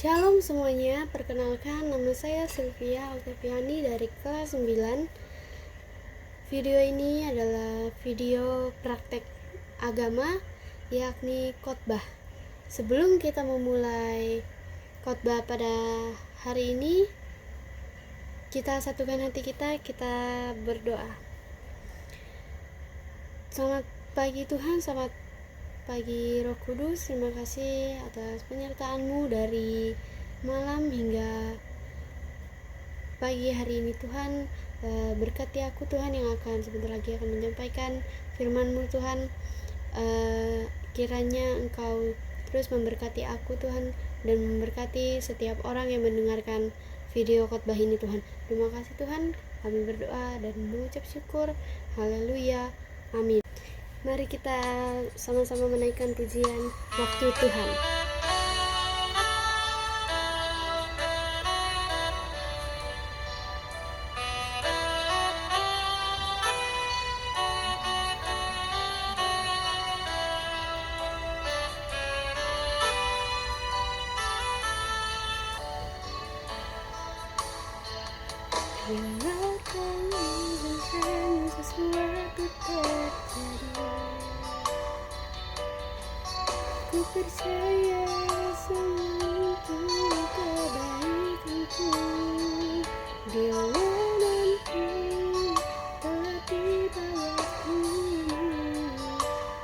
Shalom semuanya, perkenalkan nama saya Sylvia Octaviani dari kelas 9. Video ini adalah video praktek agama, yakni khotbah. Sebelum kita memulai khotbah pada hari ini, kita satukan hati kita berdoa. Selamat pagi Tuhan, selamat pagi Roh Kudus, terima kasih atas penyertaan-Mu dari malam hingga pagi hari ini Tuhan. Berkati aku Tuhan yang akan sebentar lagi akan menyampaikan firman-Mu Tuhan. Kiranya Engkau terus memberkati aku Tuhan dan memberkati setiap orang yang mendengarkan video khotbah ini Tuhan. Terima kasih Tuhan, kami berdoa dan mengucap syukur. Haleluya, amin. Mari kita sama-sama menaikkan pujian waktu Tuhan. Biarkan izinkan sesuatu terjadi. Ku percaya semua untuk kebaikanku. Bila nanti telah tiba waktumu,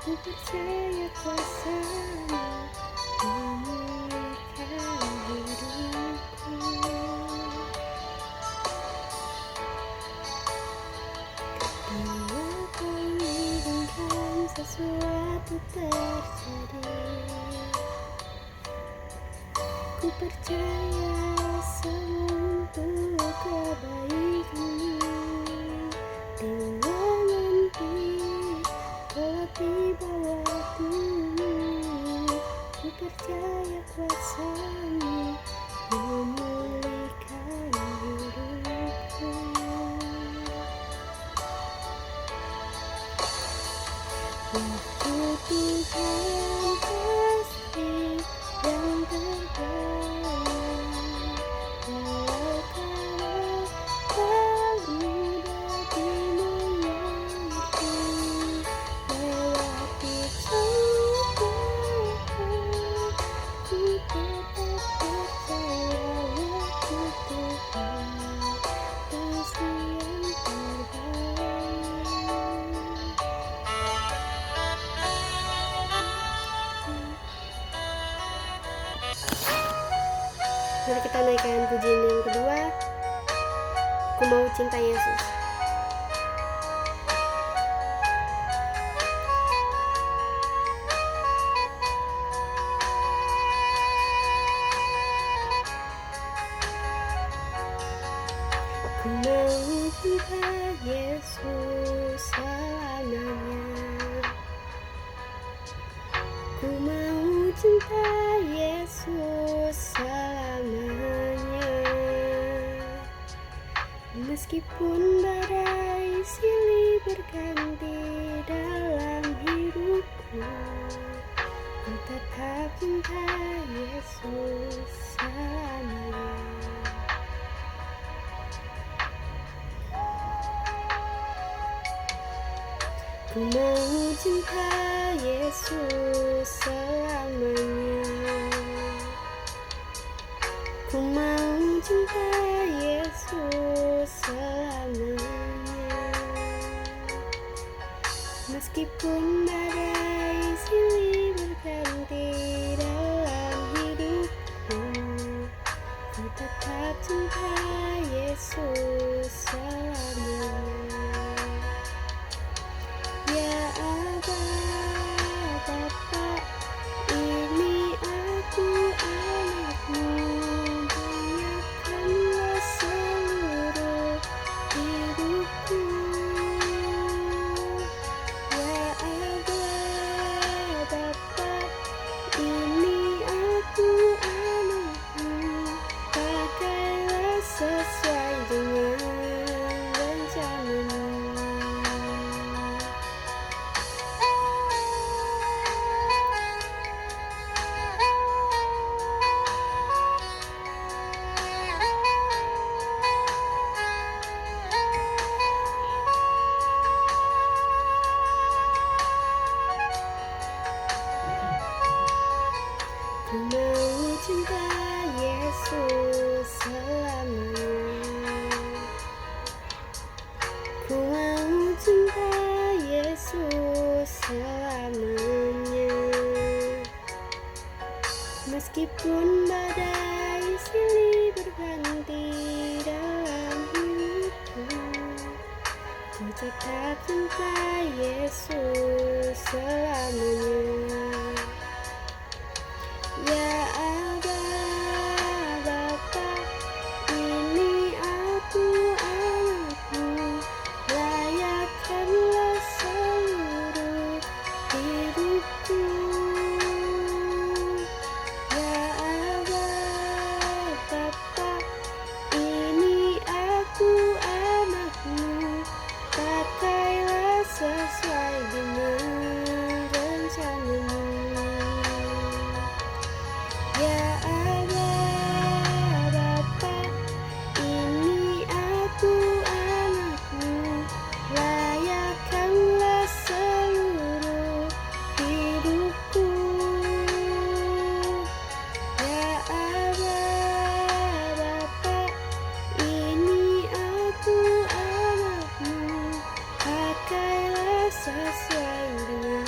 ku percaya kuasa-Mu memulihkan hidupku. Bila Kau izinkan sesuatu terjadi, ku percaya semua untuk kebaikanmu. Bila nanti telah tiba waktumu, ku percaya kuasa-Mu memulihkan hidupku. Waktu Tuhan pasti yang terbaik. Walau kadang tak mudah dimengerti, lewati cobaan, ku tetap percaya waktu Tuhan pasti yang terbaik. Mari kita naikkan pujian yang kedua. Ku mau cinta Yesus. Ku mau cinta Yesus selamanya. Ku mau cinta Yesus selamanya. Meskipun badai silih berganti dalam hidupku, ku tetap cinta Yesus selamanya. Ku mau cinta Yesus selamanya. Ku mau cinta Yesus selamanya. Meskipun badai silih berganti dalam hidupku, ku tetap cinta Yesus selamanya. Ya Aba, Bapa, Meskipun badai silih berganti dalam hidupku, ku tetap cinta Yesus selamanya. Ya Aba, Bapa, ini aku anakmu, layakkanlah seluruh hidupku. Ya Aba, Bapa, ini aku anakmu, pakailah sesuai dengan rencanamu. Ya Aba, Bapa, ini aku anakmu, layakkanlah seluruh hidupku. Ya Aba, Bapa, ini aku anakmu, pakailah sesuai dengan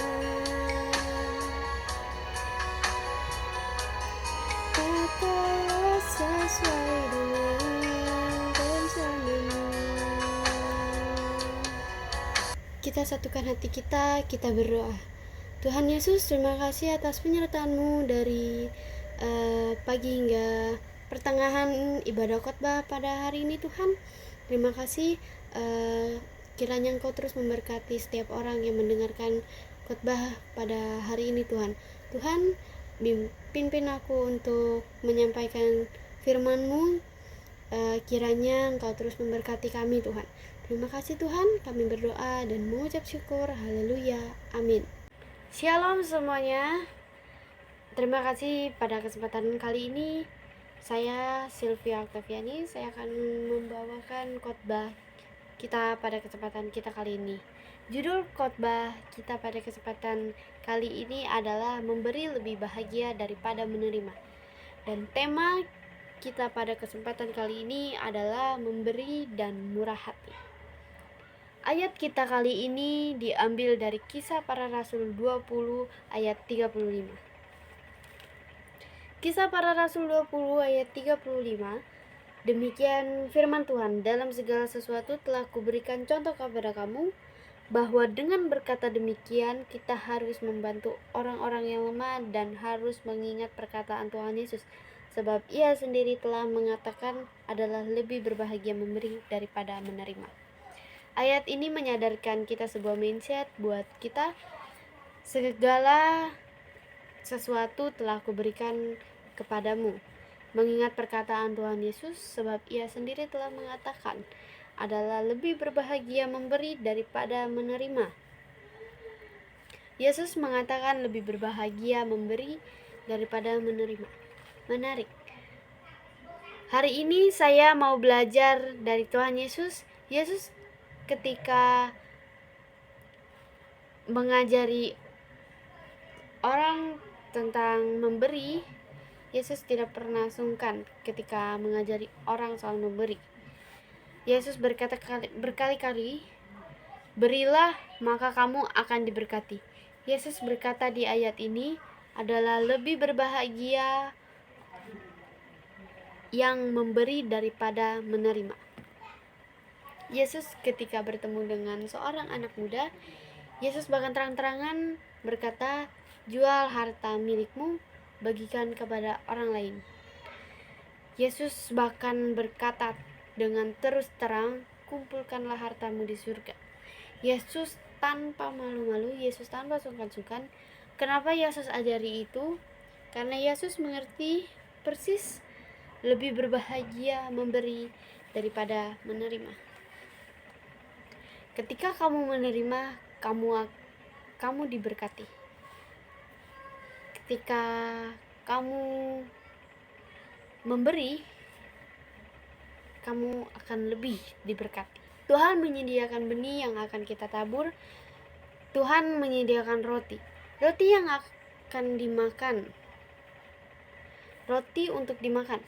rencanamu. Kita satukan hati kita berdoa. Tuhan Yesus, terima kasih atas penyertaan-Mu dari pagi hingga pertengahan ibadah khotbah pada hari ini Tuhan. Terima kasih, kiranya Engkau terus memberkati setiap orang yang mendengarkan khotbah pada hari ini Tuhan. Tuhan, pimpin aku untuk menyampaikan firman-Mu, kiranya Engkau terus memberkati kami Tuhan. Terima kasih Tuhan, kami berdoa dan mengucap syukur. Haleluya, amin. Shalom semuanya. Terima kasih pada kesempatan kali ini. Saya Sylvia Octaviani, saya akan membawakan khotbah kita pada kesempatan kita kali ini. Judul khotbah kita pada kesempatan kali ini adalah memberi lebih bahagia daripada menerima. Dan tema kita pada kesempatan kali ini adalah memberi dan murah hati. Ayat kita kali ini diambil dari Kisah Para Rasul 20 ayat 35. Kisah Para Rasul 20 ayat 35. Demikian firman Tuhan, dalam segala sesuatu telah kuberikan contoh kepada kamu, bahwa dengan berkata demikian kita harus membantu orang-orang yang lemah dan harus mengingat perkataan Tuhan Yesus, sebab Ia sendiri telah mengatakan adalah lebih berbahagia memberi daripada menerima. Ayat ini menyadarkan kita sebuah mindset buat kita, segala sesuatu telah kuberikan kepadamu. Mengingat perkataan Tuhan Yesus, sebab Ia sendiri telah mengatakan adalah lebih berbahagia memberi daripada menerima. Yesus mengatakan lebih berbahagia memberi daripada menerima. Menarik. Hari ini saya mau belajar dari Tuhan Yesus. Yesus ketika mengajari orang tentang memberi, Yesus tidak pernah sungkan ketika mengajari orang soal memberi. Yesus berkata berkali-kali, berilah maka kamu akan diberkati. Yesus berkata di ayat ini adalah lebih berbahagia yang memberi daripada menerima. Yesus ketika bertemu dengan seorang anak muda, Yesus bahkan terang-terangan berkata, jual harta milikmu, bagikan kepada orang lain. Yesus bahkan berkata dengan terus terang, kumpulkanlah hartamu di surga. Yesus tanpa malu-malu, Yesus tanpa sungkan-sungkan. Kenapa Yesus ajari itu? Karena Yesus mengerti persis lebih berbahagia memberi daripada menerima. Ketika kamu menerima, kamu diberkati. Ketika kamu memberi, kamu akan lebih diberkati. Tuhan menyediakan benih yang akan kita tabur. Tuhan menyediakan roti yang akan dimakan. Roti untuk dimakan.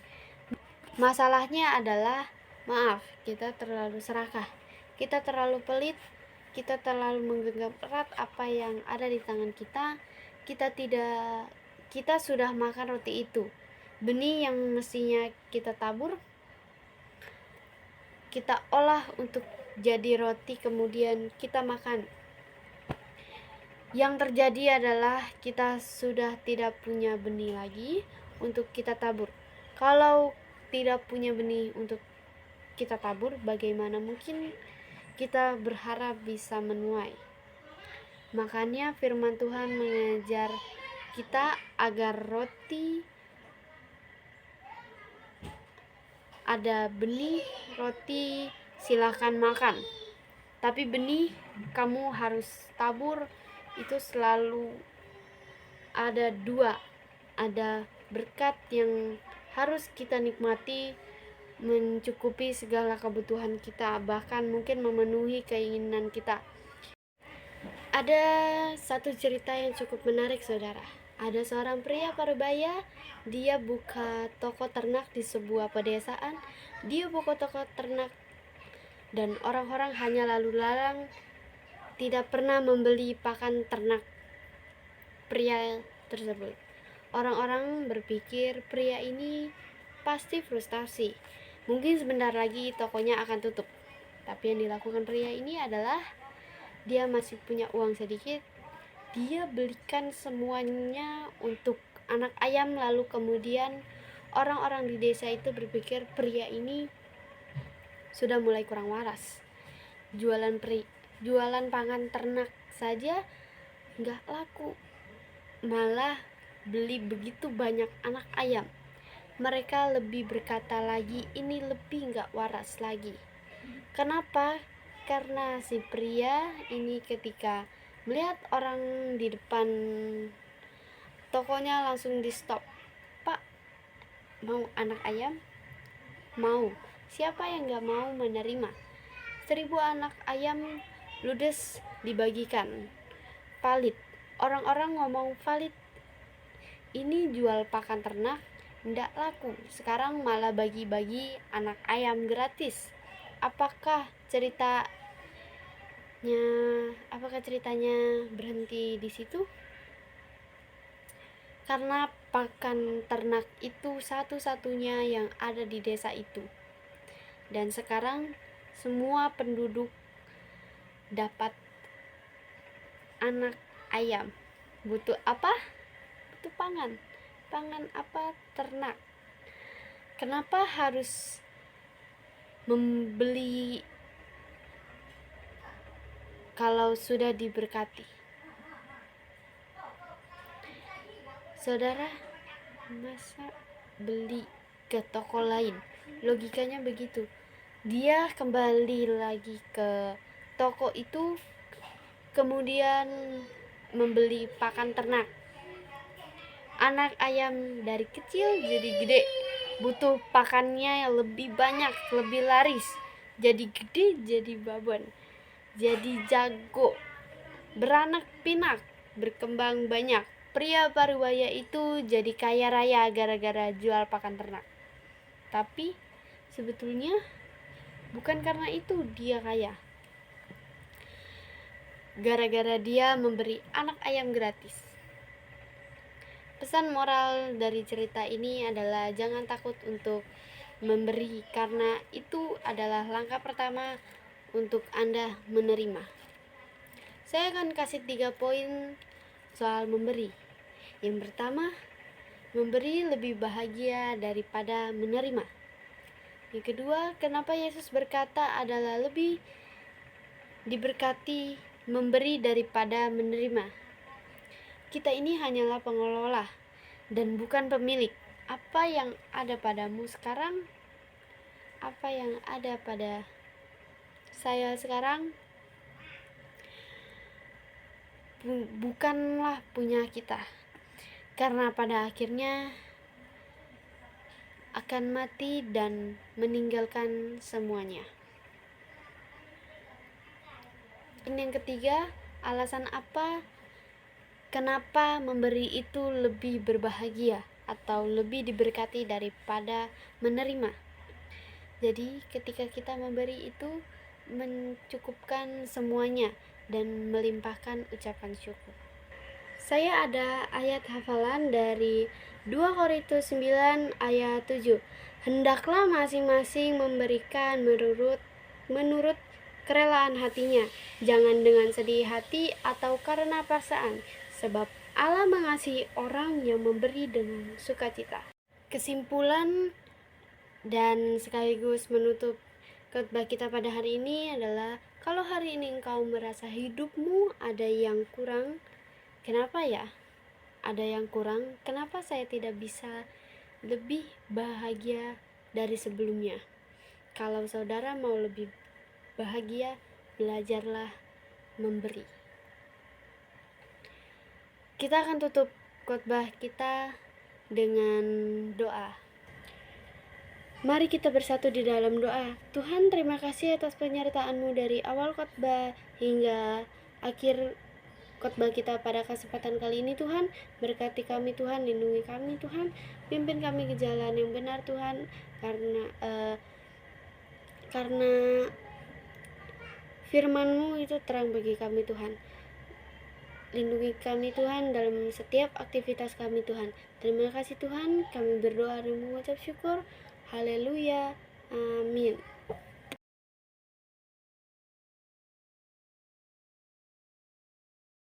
Masalahnya adalah, maaf, kita terlalu serakah. Kita terlalu pelit, kita terlalu menggenggam erat apa yang ada di tangan kita. Kita tidak kita sudah makan roti itu. Benih yang mestinya kita tabur, kita olah untuk jadi roti, kemudian kita makan. Yang terjadi adalah kita sudah tidak punya benih lagi untuk kita tabur. Kalau tidak punya benih untuk kita tabur, bagaimana mungkin kita berharap bisa menuai? Makanya firman Tuhan mengajar kita agar roti, ada benih roti silahkan makan, tapi benih kamu harus tabur. Itu selalu ada dua, ada berkat yang harus kita nikmati, mencukupi segala kebutuhan kita, bahkan mungkin memenuhi keinginan kita. Ada satu cerita yang cukup menarik, saudara. Ada seorang pria parubaya, dia buka toko ternak di sebuah pedesaan. Dia buka toko ternak dan orang-orang hanya lalu lalang, tidak pernah membeli pakan ternak pria tersebut. Orang-orang berpikir pria ini pasti frustasi. Mungkin sebentar lagi tokonya akan tutup. Tapi yang dilakukan pria ini adalah dia masih punya uang sedikit. Dia belikan semuanya untuk anak ayam. Lalu kemudian orang-orang di desa itu berpikir pria ini sudah mulai kurang waras. Jualan pangan ternak saja nggak laku, malah beli begitu banyak anak ayam. Mereka lebih berkata lagi, ini lebih nggak waras lagi. Kenapa? Karena si pria ini ketika melihat orang di depan tokonya langsung di stop. Pak, mau anak ayam? Mau. Siapa yang nggak mau menerima? 1000 anak ayam ludes dibagikan. Valid. Orang-orang ngomong valid. Ini jual pakan ternak ndak laku. Sekarang malah bagi-bagi anak ayam gratis. Apakah ceritanya berhenti di situ? Karena pakan ternak itu satu-satunya yang ada di desa itu. Dan sekarang semua penduduk dapat anak ayam. Butuh apa? Butuh pangan. Pangan apa? Ternak. Kenapa harus membeli kalau sudah diberkati? Saudara, masa beli ke toko lain? Logikanya begitu. Dia kembali lagi ke toko itu, kemudian membeli pakan ternak. Anak ayam dari kecil jadi gede, butuh pakannya yang lebih banyak, lebih laris. Jadi gede, jadi babon, jadi jago, beranak pinak, berkembang banyak. Pria parubaya itu jadi kaya raya gara-gara jual pakan ternak. Tapi sebetulnya bukan karena itu dia kaya. Gara-gara dia memberi anak ayam gratis. Pesan moral dari cerita ini adalah jangan takut untuk memberi, karena itu adalah langkah pertama untuk Anda menerima. Saya akan kasih 3 poin soal memberi. Yang pertama, memberi lebih bahagia daripada menerima. Yang kedua, kenapa Yesus berkata adalah lebih diberkati memberi daripada menerima. Kita ini hanyalah pengelola dan bukan pemilik. Apa yang ada padamu sekarang, apa yang ada pada saya sekarang, bukanlah punya kita. Karena pada akhirnya akan mati dan meninggalkan semuanya. Yang ketiga, alasan apa kenapa memberi itu lebih berbahagia atau lebih diberkati daripada menerima. Jadi ketika kita memberi itu mencukupkan semuanya dan melimpahkan ucapan syukur. Saya ada ayat hafalan dari 2 Korintus 9 ayat 7. Hendaklah masing-masing memberikan menurut kerelaan hatinya, jangan dengan sedih hati atau karena paksaan, sebab Allah mengasihi orang yang memberi dengan sukacita. Kesimpulan dan sekaligus menutup khotbah kita pada hari ini adalah, kalau hari ini engkau merasa hidupmu ada yang kurang, kenapa ya? Ada yang kurang, kenapa saya tidak bisa lebih bahagia dari sebelumnya? Kalau saudara mau lebih bahagia, belajarlah memberi. Kita akan tutup khotbah kita dengan doa. Mari kita bersatu di dalam doa. Tuhan, terima kasih atas penyertaan-Mu dari awal khotbah hingga akhir khotbah kita pada kesempatan kali ini. Tuhan, berkati kami Tuhan, lindungi kami Tuhan, pimpin kami ke jalan yang benar Tuhan, karena firman-Mu itu terang bagi kami Tuhan. Lindungi kami Tuhan dalam setiap aktivitas kami Tuhan. Terima kasih Tuhan, kami berdoa dan mengucap syukur. Haleluya, amin.